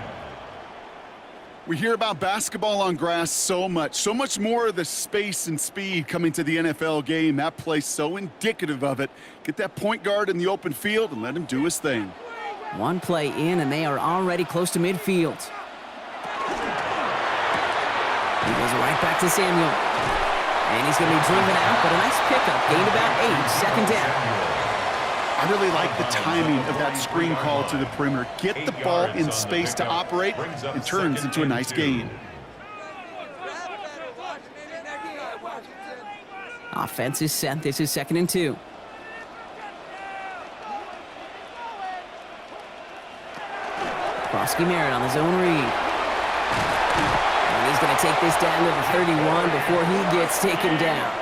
We hear about basketball on grass so much more of the space and speed coming to the NFL game. That play's so indicative of it. Get that point guard in the open field and let him do his thing. One play in, and they are already close to midfield. He goes right back to Samuel. And he's going to be driven out, but a nice pickup. Gained about 8, 2nd down. I really like the timing of that screen call to the perimeter. Get the ball in space to operate. It turns into a nice gain. Offense is set. This is 2nd and 2. Krosky Merritt on the zone read. And he's going to take this down to the 31 before he gets taken down.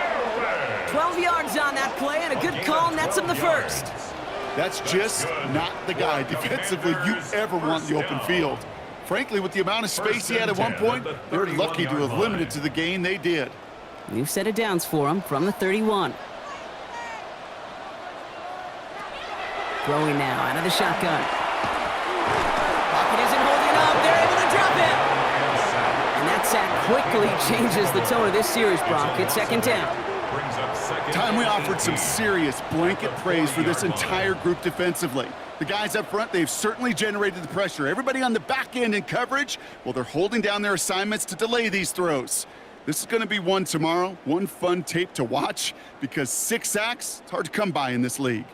12 yards on that play, and a good call nets him the 1st. That's just not the guy defensively you ever want in the open field. Frankly, with the amount of space he had at one point, they're lucky to have limited to the gain they did. New set of downs for him from the 31. Throwing now out of the shotgun. Pocket isn't holding up. They're able to drop him. And that sack quickly changes the tone of this series, Brock. It's 2nd down. Time we offered some serious blanket praise for this entire group defensively. The guys up front, they've certainly generated the pressure. Everybody on the back end in coverage, well, they're holding down their assignments to delay these throws. This is going to be one tomorrow, one fun tape to watch, because 6 sacks, it's hard to come by in this league.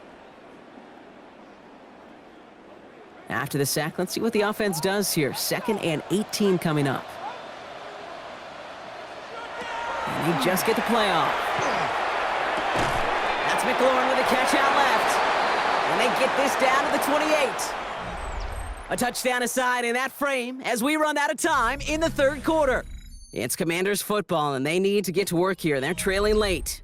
After the sack, let's see what the offense does here. 2nd and 18 coming up. And they just get the play off. That's McLaurin with a catch out left. And they get this down to the 28. A touchdown aside in that frame as we run out of time in the 3rd quarter. It's Commanders football, and they need to get to work here. They're trailing late.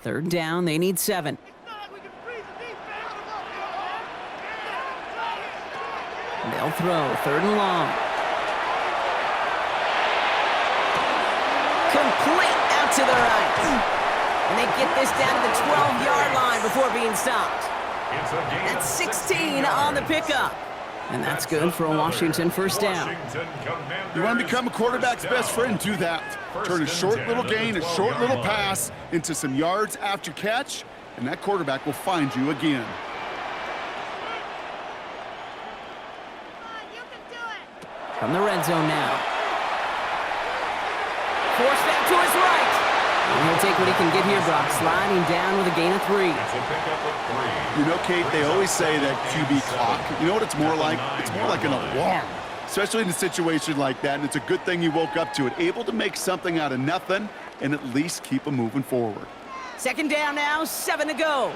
Third down, they need 7. They'll throw, 3rd and long. Complete out to the right. And they get this down to the 12-yard line before being stopped. That's 16 on the pickup. And that's good for a Washington first down. You want to become a quarterback's best friend, do that. Turn a short little gain, a short little pass into some yards after catch, and that quarterback will find you again. From the red zone now. Forced back to his right. And he'll take what he can get here, Brock. Sliding down with a gain of 3. You know, Kate, they always say that QB clock. You know what it's more like? It's more like an alarm, especially in a situation like that. And it's a good thing you woke up to it, able to make something out of nothing and at least keep them moving forward. 2nd down now, 7 to go.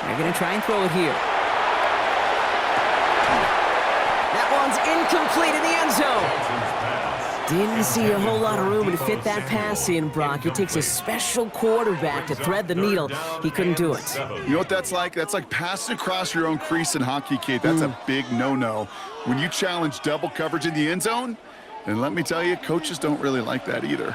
They're going to try and throw it here. That one's incomplete in the end zone. Didn't see a whole lot of room to fit that pass in, Brock. It takes a special quarterback to thread the needle. He couldn't do it. You know what that's like? That's like passing across your own crease in hockey, Kate. That's a big no-no. When you challenge double coverage in the end zone, and let me tell you, coaches don't really like that either.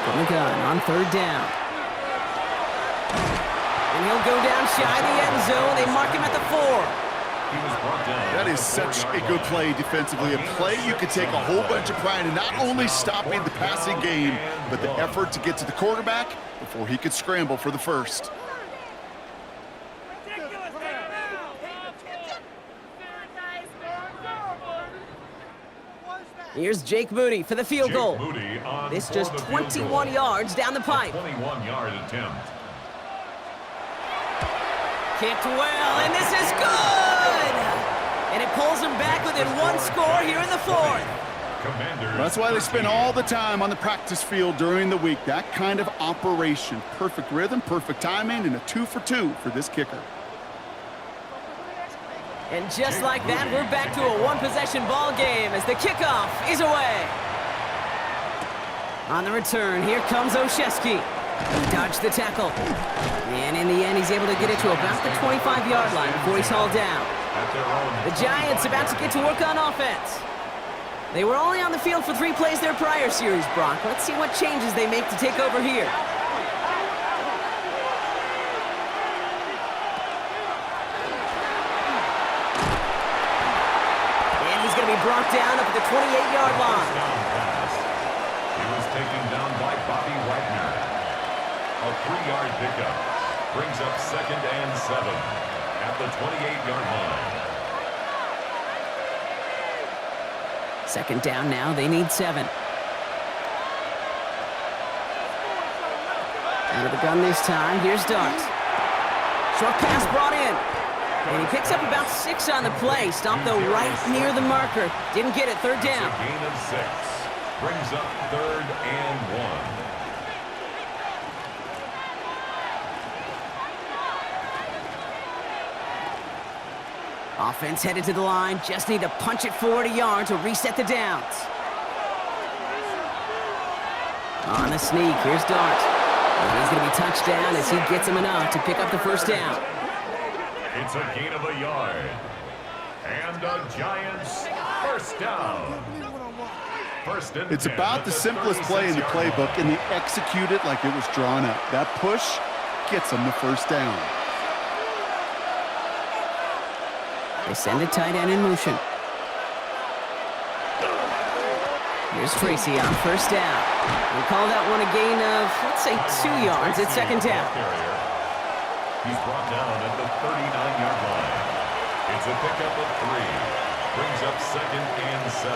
From the gun on 3rd down. And he'll go down shy of the end zone. They mark him at the 4. That is such a good play defensively. A play you could take a whole bunch of pride in not only stopping the passing game, but the effort to get to the quarterback before he could scramble for the first. Here's Jake Moody for the field goal. This just 21 yards down the pipe. 21-yard attempt. Kicked well, and this is good! And it pulls them back within 1 score here in the 4th. That's why they spend all the time on the practice field during the week. That kind of operation. Perfect rhythm, perfect timing, and a 2 for 2 for this kicker. And just like that, we're back to a 1-possession ball game as the kickoff is away. On the return, here comes Olszewski. He dodged the tackle. And in the end, he's able to get it to about the 25-yard line before he's hauled down. The Giants about to get to work on offense. They were only on the field for 3 plays their prior series, Brock. Let's see what changes they make to take over here. Brought down up at the 28-yard line. He was taken down by Bobby Wagner. A 3-yard pickup brings up 2nd and 7 at the 28-yard line. 2nd down now. They need 7. Out of the gun this time. Here's Dart. Short pass brought in. And he picks up about 6 on the play. Stopped, though, right near the marker. Didn't get it. 3rd down. A gain of 6. Brings up 3rd and 1. Offense headed to the line. Just need to punch it forward a yard to reset the downs. On the sneak. Here's Dart. And he's going to be touched down as he gets him enough to pick up the 1st down. It's a gain of a yard. And the Giants first down. It's about the simplest play in the playbook, and they execute it like it was drawn up. That push gets them the 1st down. They send a tight end in motion. Here's Tracy on 1st down. We'll call that one a gain of, let's say, 2 yards at 2nd down. He's brought down at the 39-yard line. It's a pickup of 3. Brings up 2nd and 7.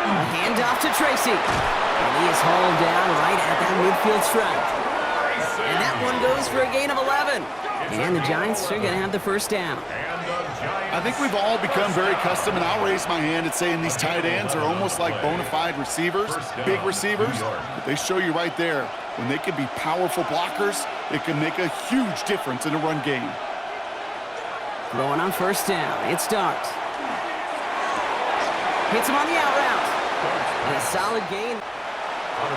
A handoff to Tracy. And he is hauled down right at that midfield stripe. And that one goes for a gain of 11. And the Giants are going to have the 1st down. And the I think we've all become very accustomed, and I'll raise my hand and saying these tight ends are almost like bona fide receivers, big receivers. But they show you right there, when they can be powerful blockers, it can make a huge difference in a run game. Throwing on first down. It starts. Hits him on the out route. And a solid gain.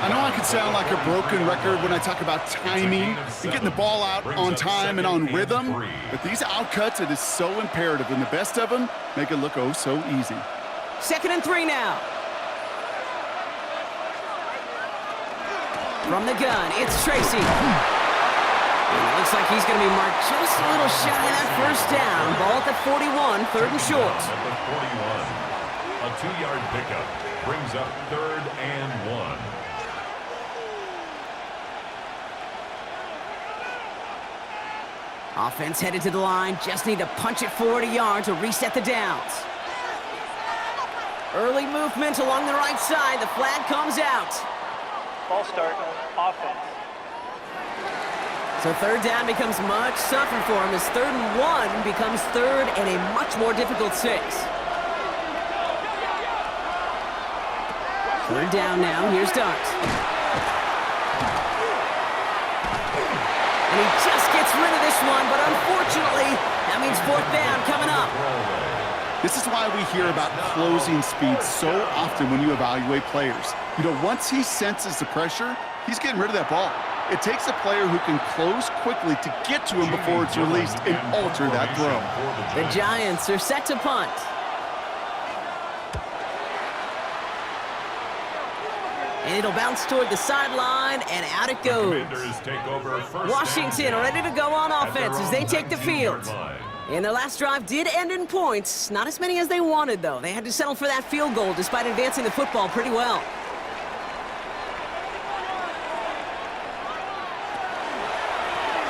I know I can sound like a broken record when I talk about timing and getting the ball out on time and on rhythm, but these outcuts, it is so imperative, and the best of them make it look oh so easy. 2nd and 3 now. From the gun, it's Tracy. And it looks like he's going to be marked just a little shy of that first down. Ball at the 41, 3rd and short. At the 41. A 2-yard pickup brings up 3rd and 1. Offense headed to the line. Just need to punch it forward a yard to reset the downs. Early movement along the right side. The flag comes out. Ball start, offense. So 3rd down becomes much tougher for him as 3rd and 1 becomes 3rd and a much more difficult 6. 3rd down now. Here's Dart. And he just gets rid of this one, but unfortunately, that means 4th down coming up. This is why we hear about closing speed so often when you evaluate players. You know, once he senses the pressure, he's getting rid of that ball. It takes a player who can close quickly to get to him before it's released and alter that throw. The Giants are set to punt. And it'll bounce toward the sideline, and out it goes. Washington ready to go on offense as they take the field. And their last drive did end in points. Not as many as they wanted, though. They had to settle for that field goal despite advancing the football pretty well.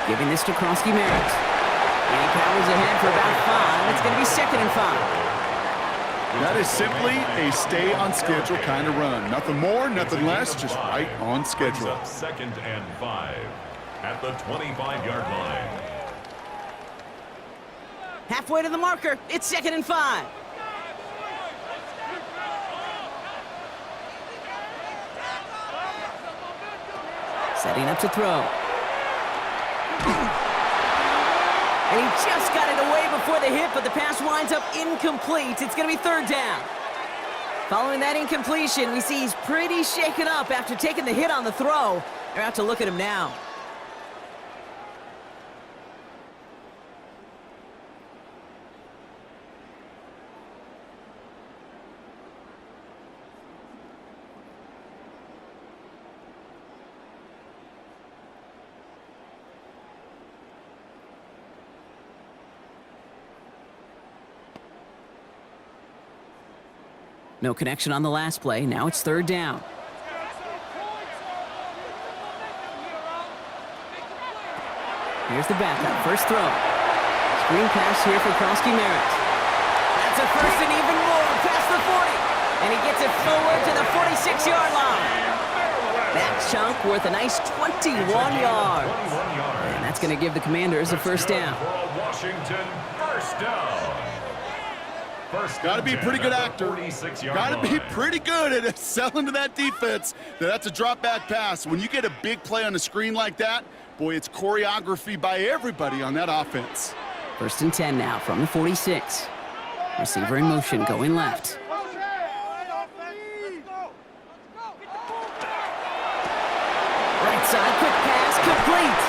Giving this to Krosky-Merritt. And he powers ahead for about 5. It's going to be 2nd and 5. That is simply a stay-on-schedule kind of run. Nothing more, nothing less, just right on schedule. Up 2nd and 5 at the 25-yard line. Halfway to the marker, it's 2nd and 5. Setting up to throw. And he just got it away before the hit, but the pass winds up incomplete. It's going to be 3rd down. Following that incompletion, we see he's pretty shaken up after taking the hit on the throw. They're out to look at him now. No connection on the last play. Now it's 3rd down. Here's the backup. First throw. Screen pass here for Krosky-Merritt. That's a 1st and even more past the 40. And he gets it forward to the 46-yard line. That chunk worth a nice 21 yards. And that's going to give the Commanders a 1st down. Washington, 1st down. Got to be a pretty good actor. Got to be pretty good at selling to that defense. That's a drop-back pass. When you get a big play on the screen like that, boy, it's choreography by everybody on that offense. 1st and 10 now from the 46. Receiver in motion, going left. Right side, quick pass, complete.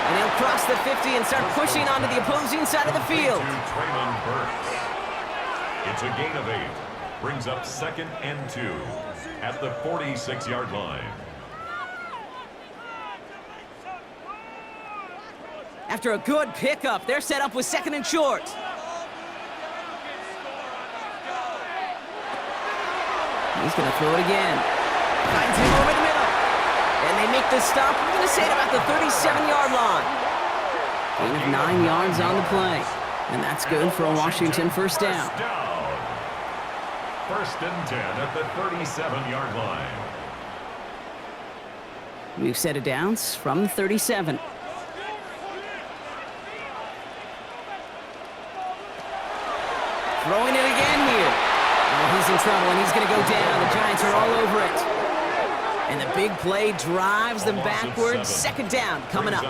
And he'll cross the 50 and start pushing onto the opposing side of the field. It's a gain of 8. Brings up 2nd and 2 at the 46-yard line. After a good pickup, they're set up with 2nd and short. He's going to throw it again. Finds him over the middle. And they make the stop. We're going to say at about the 37-yard line. Gain of 9 yards on the play. And that's good for a Washington 1st down. 1st and 10 at the 37-yard line. We've set it downs from the 37. Throwing it again here. Oh, he's in trouble, and he's going to go down. The Giants are all over it. And the big play drives them backwards. Second down coming up.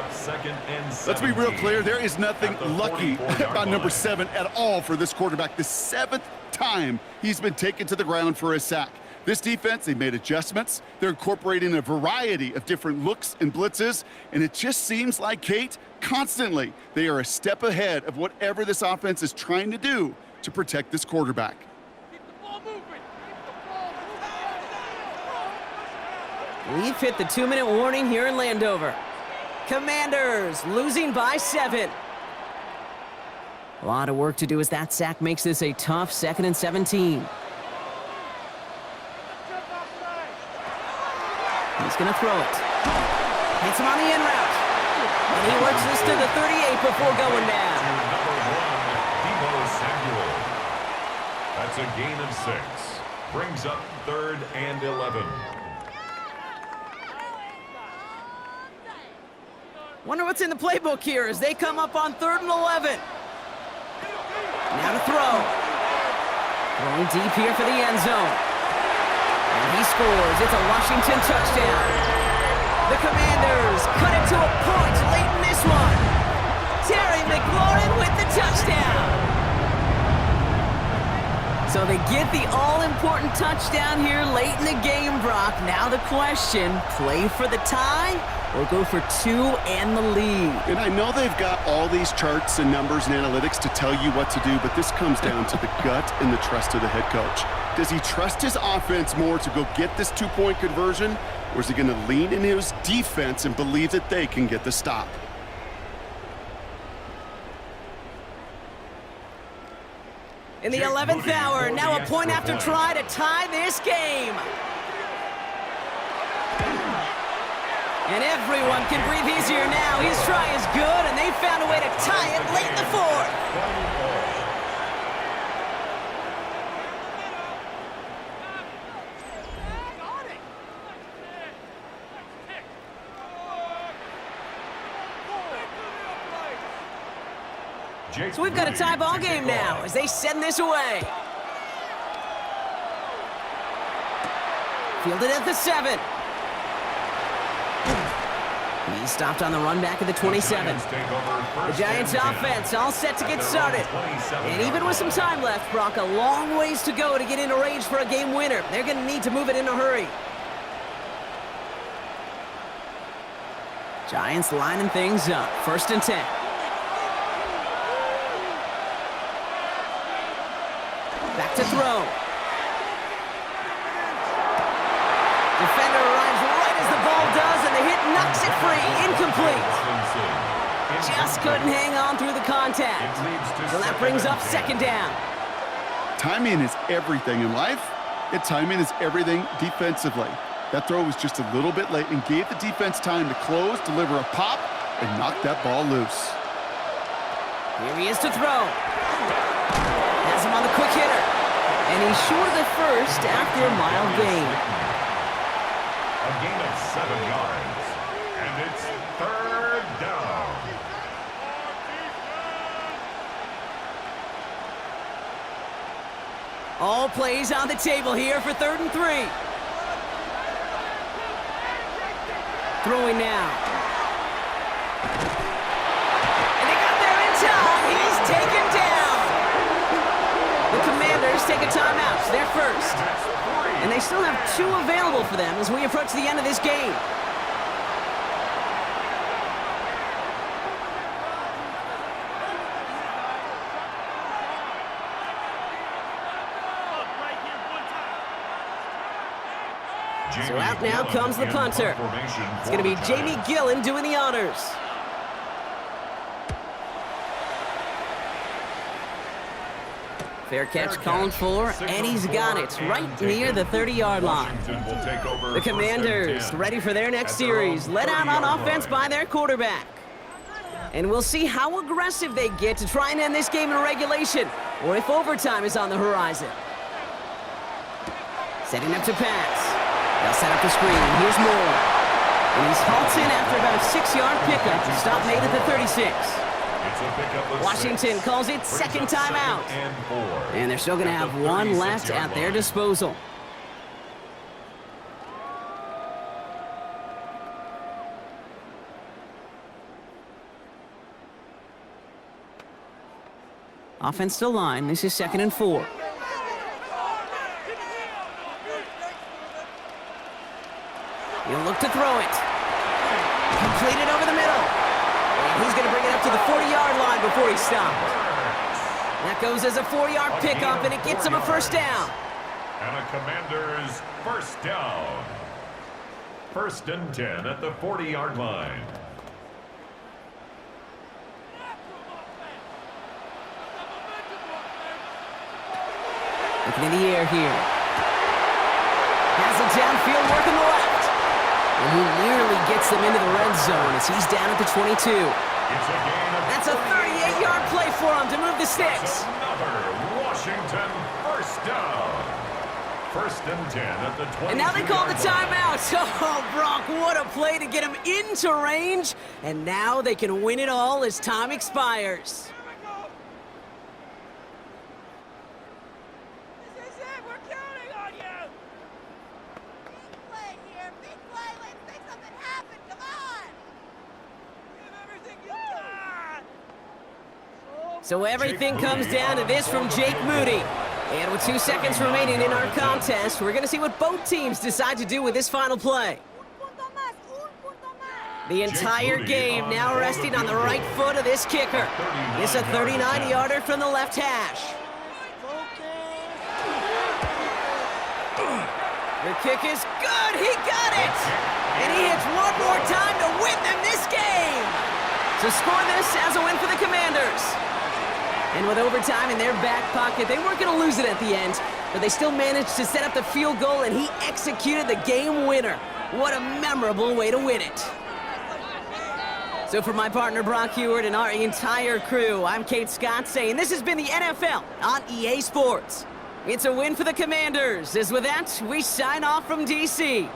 Let's be real clear. There is nothing lucky about number 7 at all for this quarterback. The 7th time he's been taken to the ground for a sack. This defense, they made adjustments. They're incorporating a variety of different looks and blitzes. And it just seems like, Kate, constantly they are a step ahead of whatever this offense is trying to do to protect this quarterback. We've hit the 2-minute warning here in Landover. Commanders losing by 7. A lot of work to do as that sack makes this a tough 2nd and 17. He's going to throw it. Hits him on the in route. And he works this to the 38 before going down. That's a gain of 6. Brings up 3rd and 11. Wonder what's in the playbook here as they come up on 3rd and 11. Now to throw. Throwing deep here for the end zone. And he scores. It's a Washington touchdown. The Commanders cut it to a point late in this one. Terry McLaurin with the touchdown. So they get the all-important touchdown here late in the game, Brock. Now the question, play for the tie or go for 2 and the lead? And I know they've got all these charts and numbers and analytics to tell you what to do, but this comes down to the gut and the trust of the head coach. Does he trust his offense more to go get this 2-point conversion, or is he going to lean in his defense and believe that they can get the stop? In the 11th hour, now a point after try to tie this game. And everyone can breathe easier now. His try is good, and they found a way to tie it late in the 4th. So we've got a tie ball game now as they send this away. Fielded at the 7. He stopped on the run back at the 27. The Giants offense all set to get started. And even with some time left, Brock, a long ways to go to get into range for a game winner. They're going to need to move it in a hurry. Giants lining things up. 1st and 10. Back to throw. Defender arrives right as the ball does, and the hit knocks it free. Incomplete. Just couldn't hang on through the contact. So that brings up 2nd down. Timing is everything in life, and timing is everything defensively. That throw was just a little bit late and gave the defense time to close, deliver a pop, and knock that ball loose. Here he is to throw. Has him on the quick hitter. And he's short of the 1st after a mild gain. A gain of 7 yards. And it's 3rd down. All plays on the table here for 3rd and 3. Throwing now. And they got there in time. He's taken down. The Commanders take a timeout. They're first. And they still have 2 available for them as we approach the end of this game. So out now comes the punter. It's going to be Jamie Gillen doing the honors. Fair catch called for, and he's got it right near the 30-yard line. The Commanders ready for their next series, led out on offense by their quarterback. And we'll see how aggressive they get to try and end this game in regulation, or if overtime is on the horizon. Setting up to pass. They'll set up the screen. Here's Moore. And he's halted after about a 6-yard pickup. Stop made at the 36. That's a pickup of Washington 6. calls it Brings second up timeout. And 4. And they're still going to At have the one left 36-yard at their line. disposal. Offensive line, this is 2nd and 4. He'll look to throw it. Completed over the middle. And he's going to bring it up to the 40-yard line before he stopped. That goes as a 4-yard pickup, and it gets him a first down. And a Commander's first down. 1st and 10 at the 40-yard line. Looking in the air here. Has it downfield, working the left. And he nearly gets them into the red zone as he's down at the 22. It's a gain of That's a 38-yard play for him to move the sticks. another Washington first down. 1st and 10 at the 20. And now they call the timeout. Oh, Brock, what a play to get him into range. And now they can win it all as time expires. This is it! We're counting on you! Big play here! Big play! Let's make something happen! Come on! Give everything you got! So everything comes down to this from Jake Moody. And with 2 seconds remaining in our contest, we're going to see what both teams decide to do with this final play. The entire game now resting on the right foot of this kicker. It's a 39-yarder from the left hash. The kick is good. He got it. And he hits one more time to win them this game. So score this as a win for the Commanders. And with overtime in their back pocket, they weren't going to lose it at the end, but they still managed to set up the field goal, and he executed the game winner. What a memorable way to win it. So for my partner Brock Heward and our entire crew, I'm Kate Scott saying this has been the NFL on EA Sports. It's a win for the Commanders, as with that, we sign off from D.C.